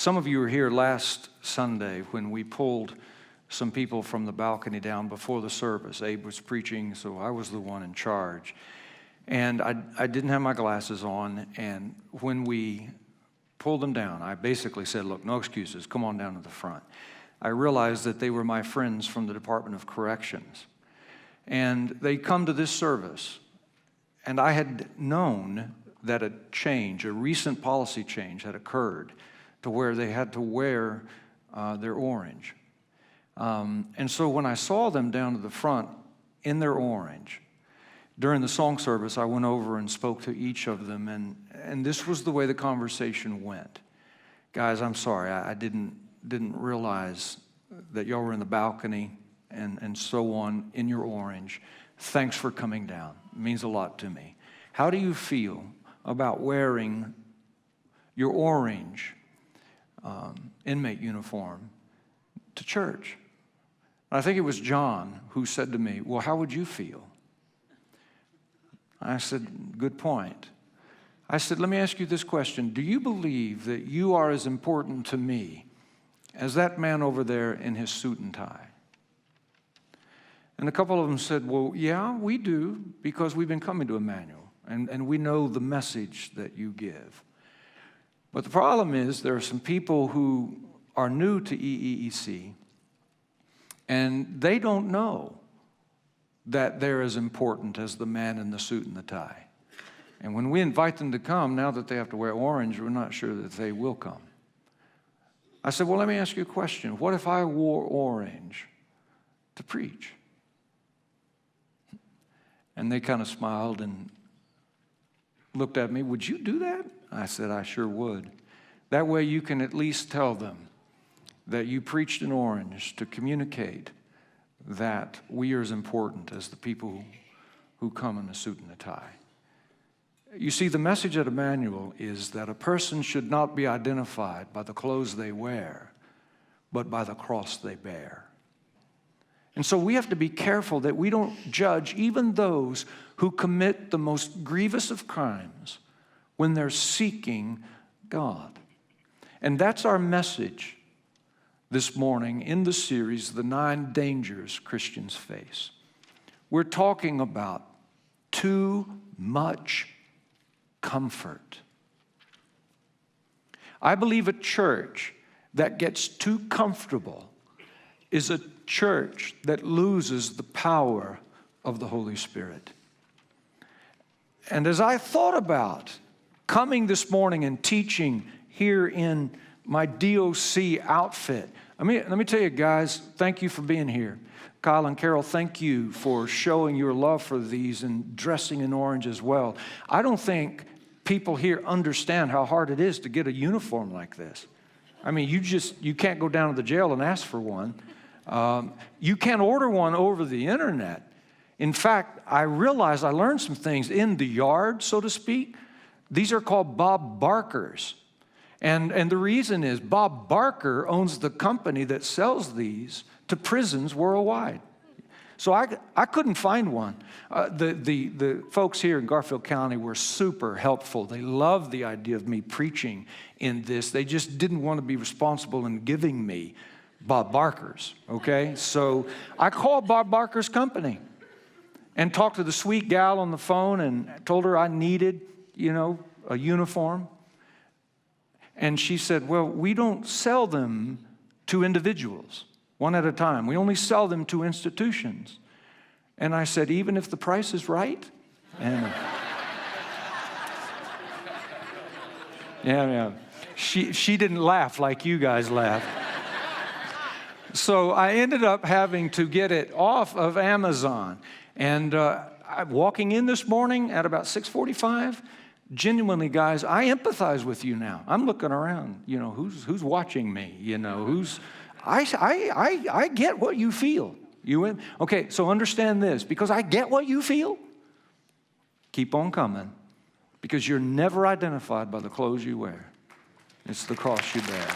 Some of you were here last Sunday when we pulled some people from the balcony down before the service. Abe was preaching, so I was the one in charge. And I didn't have my glasses on, and when we pulled them down, I basically said, look, no excuses, come on down to the front. I realized that they were my friends from the Department of Corrections. And they come to this service, and I had known that a recent policy change had occurred to where they had to wear their orange. And so when I saw them down to the front in their orange, during the song service, I went over and spoke to each of them, and this was the way the conversation went. Guys, I'm sorry, I didn't realize that y'all were in the balcony and so on in your orange. Thanks for coming down. It means a lot to me. How do you feel about wearing your orange inmate uniform to church? I think it was John who said to me, well, how would you feel? I said, good point. I said, let me ask you this question. Do you believe that you are as important to me as that man over there in his suit and tie? And a couple of them said, well, yeah, we do, because we've been coming to Emmanuel, and we know the message that you give. But the problem is there are some people who are new to EEEC, and they don't know that they're as important as the man in the suit and the tie. And when we invite them to come, now that they have to wear orange, we're not sure that they will come. I said, well, let me ask you a question. What if I wore orange to preach? And they kind of smiled and looked at me. Would you do that? I said, I sure would. That way you can at least tell them that you preached in orange to communicate that we are as important as the people who come in a suit and a tie. You see, the message at Emmanuel is that a person should not be identified by the clothes they wear, but by the cross they bear. And so we have to be careful that we don't judge even those who commit the most grievous of crimes when they're seeking God. And that's our message this morning in the series, The 9 Dangers Christians Face. We're talking about too much comfort. I believe a church that gets too comfortable is a church that loses the power of the Holy Spirit. And as I thought about coming this morning and teaching here in my DOC outfit, let me tell you guys, thank you for being here. Kyle and Carol, thank you for showing your love for these and dressing in orange as well. I don't think people here understand how hard it is to get a uniform like this. I mean, you can't go down to the jail and ask for one. You can't order one over the internet. In fact, I realized I learned some things in the yard, so to speak. These are called Bob Barkers. And the reason is Bob Barker owns the company that sells these to prisons worldwide. So I couldn't find one. The folks here in Garfield County were super helpful. They loved the idea of me preaching in this. They just didn't want to be responsible in giving me Bob Barker's, okay? So I called Bob Barker's company and talked to the sweet gal on the phone and told her I needed, a uniform. And she said, well, we don't sell them to individuals, one at a time. We only sell them to institutions. And I said, even if the price is right? And yeah. She didn't laugh like you guys laughed. So I ended up having to get it off of Amazon. And walking in this morning at about 6:45, genuinely, guys, I empathize with you now. I'm looking around, who's watching me, I get what you feel. Okay, so understand this, because I get what you feel, keep on coming, because you're never identified by the clothes you wear. It's the cross you bear.